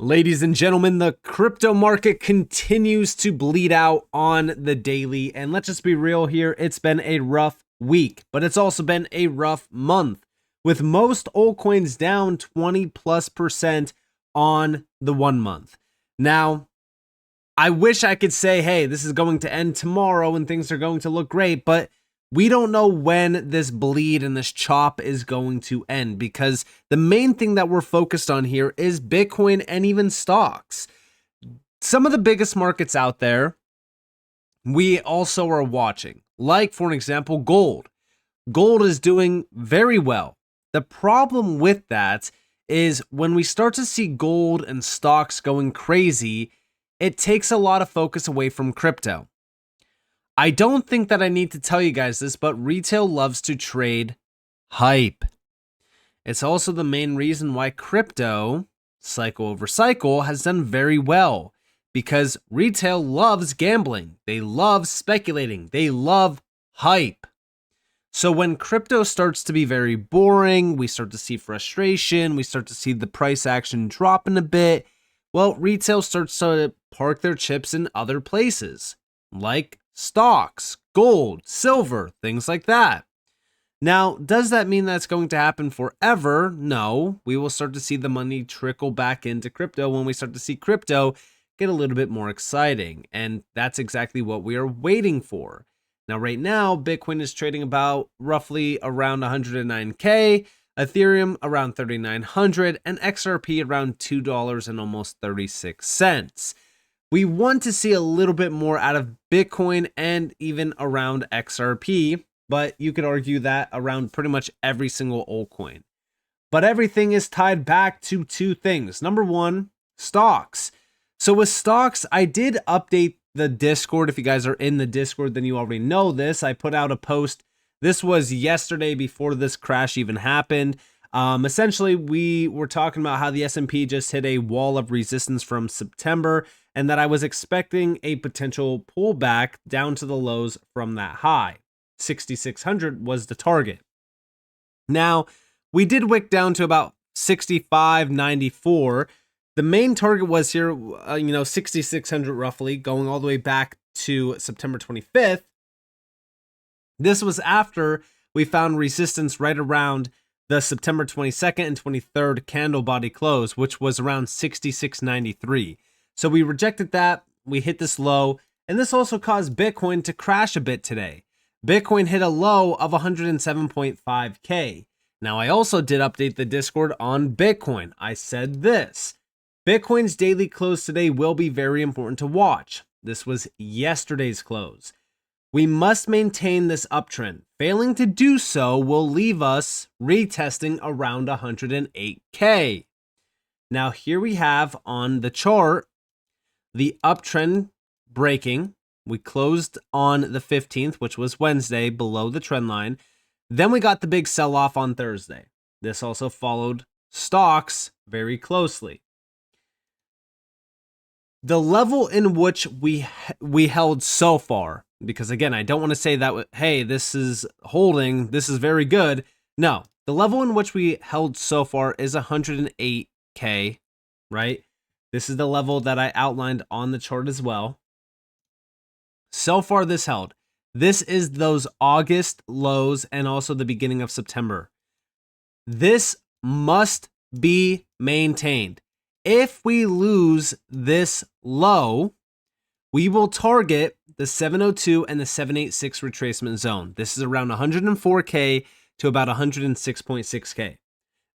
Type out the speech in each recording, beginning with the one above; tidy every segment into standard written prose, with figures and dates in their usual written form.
Ladies and gentlemen, the crypto market continues to bleed out on the daily. And let's just be real here. It's been a rough week, but it's also been a rough month with most altcoins down 20+% on the 1 month. Now, I wish I could say, hey, this is going to end tomorrow and things are going to look great, but we don't know when this bleed and this chop is going to end, because the main thing that we're focused on here is Bitcoin and even stocks. Some of the biggest markets out there we also are watching, like for an example, gold. Gold is doing very well. The problem with that is when we start to see gold and stocks going crazy, it takes a lot of focus away from crypto. I don't think that I need to tell you guys this, but retail loves to trade hype. It's also the main reason why crypto, cycle over cycle, has done very well, because retail loves gambling. They love speculating. They love hype. So when crypto starts to be very boring, we start to see frustration, we start to see the price action dropping a bit, well, retail starts to park their chips in other places, like stocks, gold, silver, things like that. Now, does that mean that's going to happen forever? No, we will start to see the money trickle back into crypto when we start to see crypto get a little bit more exciting. And that's exactly what we are waiting for. Now, right now, Bitcoin is trading about roughly around 109K, Ethereum around 3,900, and XRP around $2 and almost 36 cents. We want to see a little bit more out of Bitcoin and even around XRP, but you could argue that around pretty much every single altcoin. But everything is tied back to two things. Number one, stocks. So with stocks, I did update the Discord. If you guys are in the Discord, then you already know this. I put out a post. This was yesterday before this crash even happened. Essentially, we were talking about how the S&P just hit a wall of resistance from September, and that I was expecting a potential pullback down to the lows from that high. 6,600 was the target. Now, we did wick down to about 65.94. The main target was here, 6,600 roughly, going all the way back to September 25th. This was after we found resistance right around the September 22nd and 23rd candle body close, which was around 66.93. So we rejected that, we hit this low, and this also caused Bitcoin to crash a bit today. Bitcoin hit a low of 107.5K. Now, I also did update the Discord on Bitcoin. I said this: Bitcoin's daily close today will be very important to watch. This was yesterday's close. We must maintain this uptrend. Failing to do so will leave us retesting around 108K. Now, here we have on the chart the uptrend breaking. We closed on the 15th, which was Wednesday, below the trend line. Then we got the big sell-off on Thursday. This also followed stocks very closely. The level in which we held so far, because again, I don't want to say that, hey, this is holding, this is very good. No, the level in which we held so far is 108K, right? This is the level that I outlined on the chart as well. So far this held. This is those August lows and also the beginning of September. This must be maintained. If we lose this low, we will target the 702 and the 786 retracement zone. This is around 104K to about 106.6K.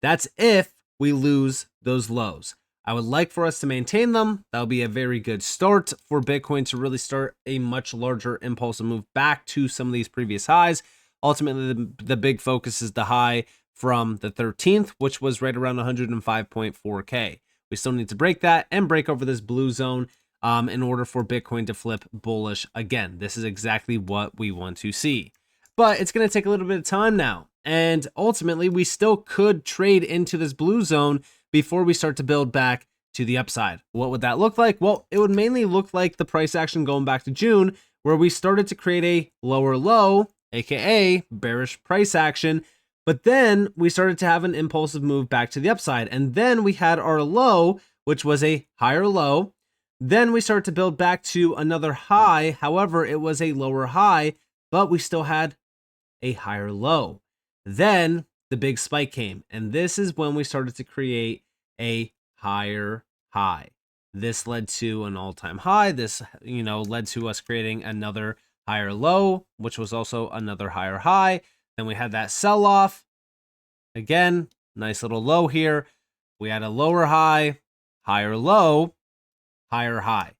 That's if we lose those lows. I would like for us to maintain them. That'll be a very good start for Bitcoin to really start a much larger impulsive move back to some of these previous highs. Ultimately, the big focus is the high from the 13th, which was right around 105.4K. We still need to break that and break over this blue zone in order for Bitcoin to flip bullish again. This is exactly what we want to see. But it's going to take a little bit of time now. And ultimately, we still could trade into this blue zone before we start to build back to the upside. What would that look like? Well, it would mainly look like the price action going back to June, where we started to create a lower low, aka bearish price action, but then we started to have an impulsive move back to the upside. And then we had our low, which was a higher low. Then we started to build back to another high. However, it was a lower high, but we still had a higher low. Then the big spike came, and this is when we started to create a higher high. This led to an all-time high. This, led to us creating another higher low, which was also another higher high. Then we had that sell-off. Again, nice little low here. We had a lower high, higher low, higher high.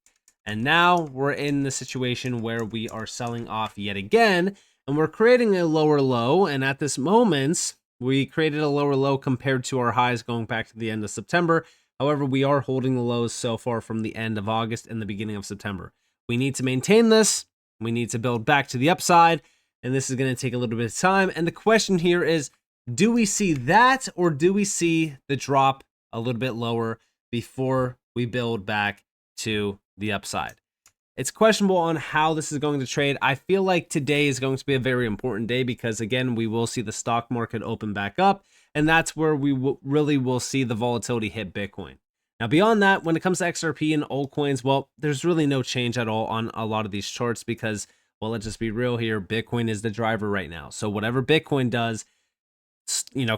And now we're in the situation where we are selling off yet again, and we're creating a lower low. And at this moment, we created a lower low compared to our highs going back to the end of September. However, we are holding the lows so far from the end of August and the beginning of September. We need to maintain this. We need to build back to the upside, and this is going to take a little bit of time. And the question here is, do we see that, or do we see the drop a little bit lower before we build back to the upside? It's questionable on how this is going to trade. I feel like today is going to be a very important day because, again, we will see the stock market open back up, and that's where we really will see the volatility hit Bitcoin. Now, beyond that, when it comes to XRP and altcoins, well, there's really no change at all on a lot of these charts because, well, let's just be real here. Bitcoin is the driver right now. So whatever Bitcoin does,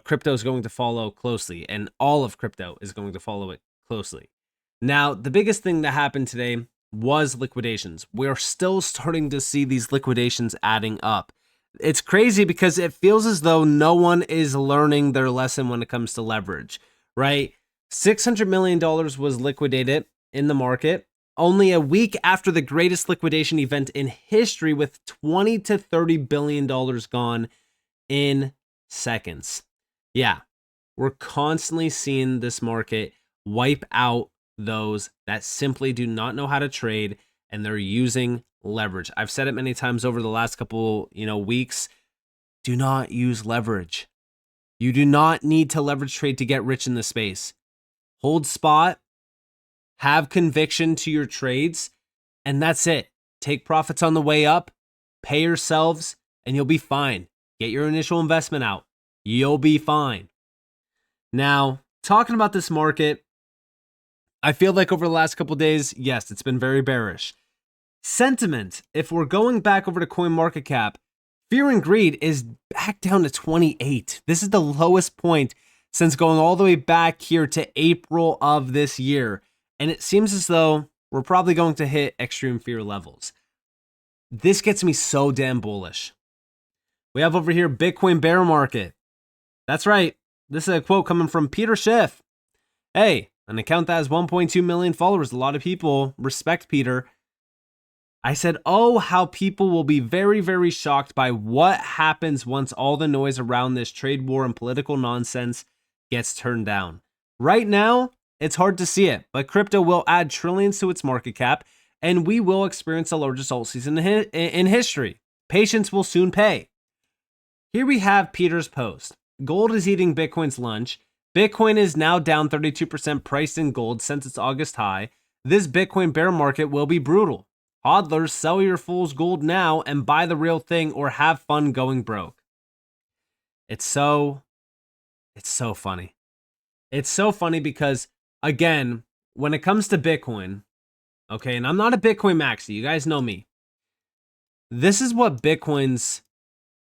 crypto is going to follow closely, and all of crypto is going to follow it closely. Now, the biggest thing that happened today was liquidations. We're still starting to see these liquidations adding up. It's crazy because it feels as though no one is learning their lesson when it comes to leverage, right? $600 million was liquidated in the market only a week after the greatest liquidation event in history, with $20 to $30 billion gone in seconds. Yeah, we're constantly seeing this market wipe out those that simply do not know how to trade, and they're using leverage. I've said it many times over the last couple, weeks. Do not use leverage. You do not need to leverage trade to get rich in this space. Hold spot, have conviction to your trades, and that's it. Take profits on the way up, pay yourselves, and you'll be fine. Get your initial investment out. You'll be fine. Now, talking about this market, I feel like over the last couple of days, yes, it's been very bearish. Sentiment, if we're going back over to CoinMarketCap, fear and greed is back down to 28. This is the lowest point since going all the way back here to April of this year. And it seems as though we're probably going to hit extreme fear levels. This gets me so damn bullish. We have over here Bitcoin bear market. That's right. This is a quote coming from Peter Schiff. Hey, an account that has 1.2 million followers. A lot of people respect Peter. I said, oh, how people will be very, very shocked by what happens once all the noise around this trade war and political nonsense gets turned down. Right now, it's hard to see it, but crypto will add trillions to its market cap, and we will experience the largest alt season in history. Patience will soon pay. Here we have Peter's post. Gold is eating Bitcoin's lunch. Bitcoin is now down 32% priced in gold since its August high. This Bitcoin bear market will be brutal. Hodlers, sell your fool's gold now and buy the real thing, or have fun going broke. It's so funny. It's so funny because, again, when it comes to Bitcoin, okay, and I'm not a Bitcoin maxi, you guys know me. This is what Bitcoin's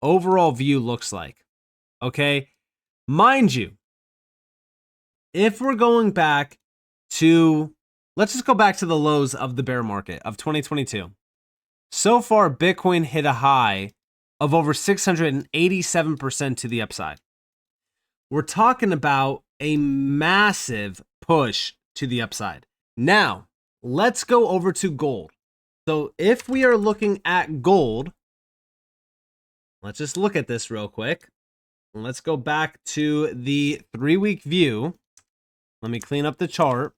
overall view looks like, okay? Mind you, if we're going back to, let's just go back to the lows of the bear market of 2022. So far, Bitcoin hit a high of over 687% to the upside. We're talking about a massive push to the upside. Now, let's go over to gold. So if we are looking at gold, let's just look at this real quick. Let's go back to the 3-week view. Let me clean up the chart.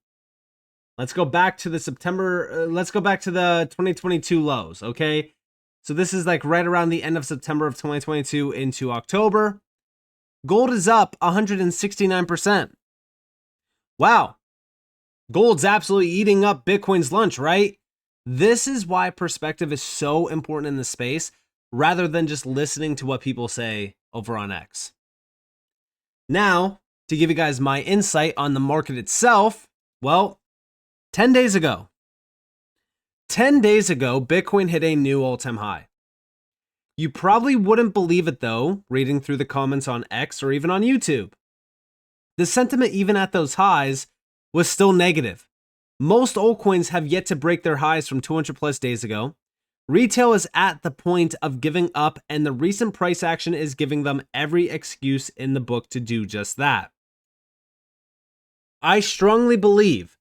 Let's go back to the let's go back to the 2022 lows, okay? So this is like right around the end of September of 2022 into October. Gold is up 169%. Wow. Gold's absolutely eating up Bitcoin's lunch, right? This is why perspective is so important in the space, rather than just listening to what people say over on X. Now, to give you guys my insight on the market itself, Well, 10 days ago, 10 days ago, Bitcoin hit a new all-time high. You probably wouldn't believe it though, reading through the comments on X or even on YouTube. The sentiment even at those highs was still negative. Most altcoins have yet to break their highs from 200 plus days ago. Retail is at the point of giving up, and the recent price action is giving them every excuse in the book to do just that. I strongly believe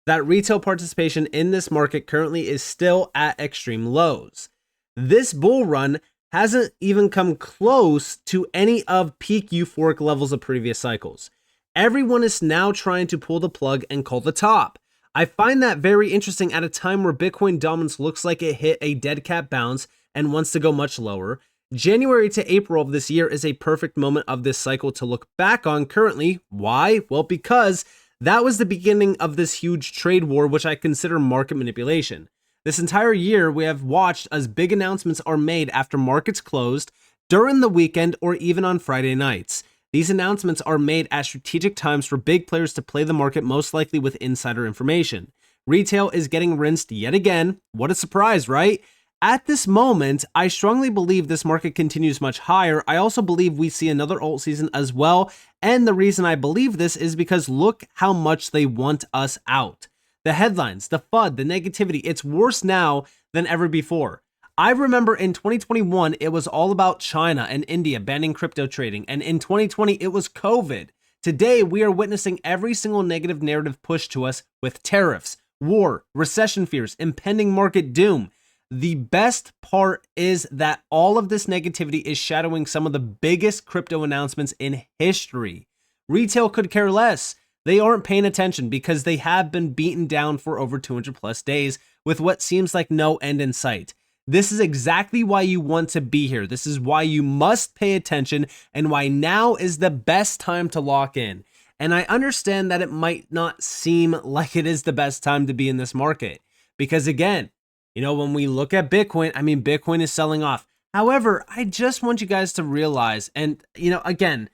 that retail participation in this market currently is still at extreme lows. This bull run hasn't even come close to any of peak euphoric levels of previous cycles. Everyone is now trying to pull the plug and call the top. I find that very interesting at a time where Bitcoin dominance looks like it hit a dead cat bounce and wants to go much lower. January to April of this year is a perfect moment of this cycle to look back on currently. Why? Well, because that was the beginning of this huge trade war, which I consider market manipulation. This entire year, we have watched as big announcements are made after markets closed, during the weekend, or even on Friday nights. These announcements are made at strategic times for big players to play the market, most likely with insider information. Retail is getting rinsed yet again. What a surprise, right? At this moment, I strongly believe this market continues much higher. I also believe we see another alt season as well. And the reason I believe this is because look how much they want us out. The headlines, the FUD, the negativity, it's worse now than ever before. I remember in 2021, it was all about China and India banning crypto trading. And in 2020, it was COVID. Today, we are witnessing every single negative narrative pushed to us with tariffs, war, recession fears, impending market doom. The best part is that all of this negativity is shadowing some of the biggest crypto announcements in history. Retail could care less. They aren't paying attention because they have been beaten down for over 200 plus days with what seems like no end in sight. This is exactly why you want to be here. This is why you must pay attention and why now is the best time to lock in. And I understand that it might not seem like it is the best time to be in this market because again, when we look at Bitcoin, Bitcoin is selling off. However, I just want you guys to realize, and again,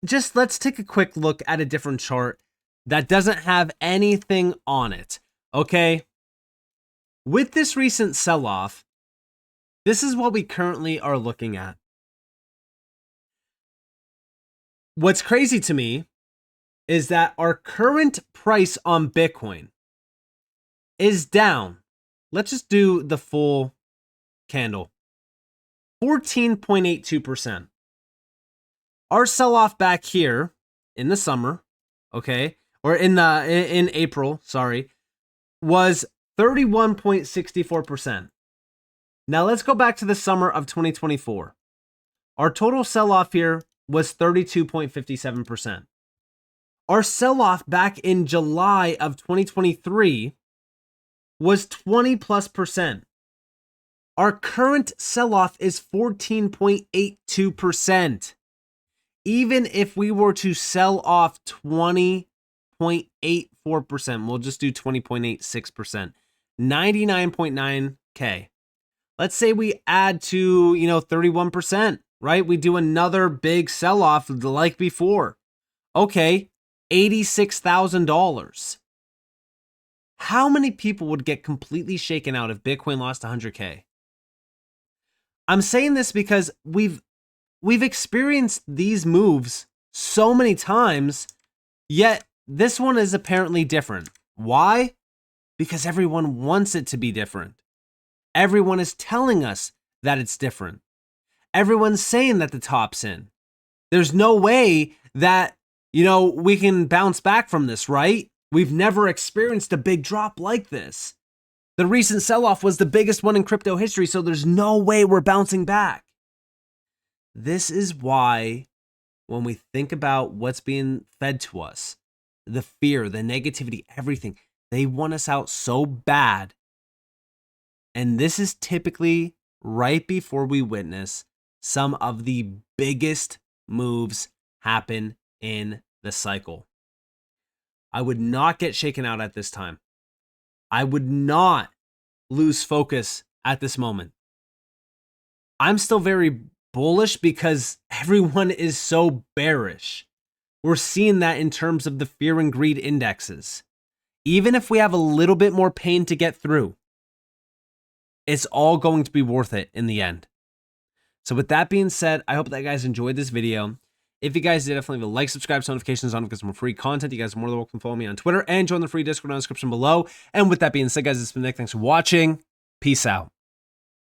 just let's take a quick look at a different chart that doesn't have anything on it, okay? With this recent sell-off, this is what we currently are looking at. What's crazy to me is that our current price on Bitcoin is down. Let's just do the full candle. 14.82%. Our sell-off back here in the summer, okay, or in April, sorry, was 31.64%. Now let's go back to the summer of 2024. Our total sell-off here was 32.57%. Our sell-off back in July of 2023 was 20+%. Our current sell-off is 14.82%. Even if we were to sell off 20.84%, we'll just do 20.86%, 99.9K. Let's say we add to, 31%, right? We do another big sell-off like before. Okay, $86,000. How many people would get completely shaken out if Bitcoin lost 100K? I'm saying this because we've experienced these moves so many times, yet this one is apparently different. Why? Because everyone wants it to be different. Everyone is telling us that it's different. Everyone's saying that the top's in. There's no way that, we can bounce back from this, right? We've never experienced a big drop like this. The recent sell-off was the biggest one in crypto history, so there's no way we're bouncing back. This is why when we think about what's being fed to us, the fear, the negativity, everything, they want us out so bad. And this is typically right before we witness some of the biggest moves happen in the cycle. I would not get shaken out at this time. I would not lose focus at this moment. I'm still very bullish because everyone is so bearish. We're seeing that in terms of the fear and greed indexes. even if we have a little bit more pain to get through, it's all going to be worth it in the end. So with that being said, I hope that you guys enjoyed this video. If you guys did, definitely leave a like, subscribe, notifications on to get some more free content. You guys are more than welcome to follow me on Twitter and join the free Discord in the description below. And with that being said, guys, it's been Nick. Thanks for watching. Peace out.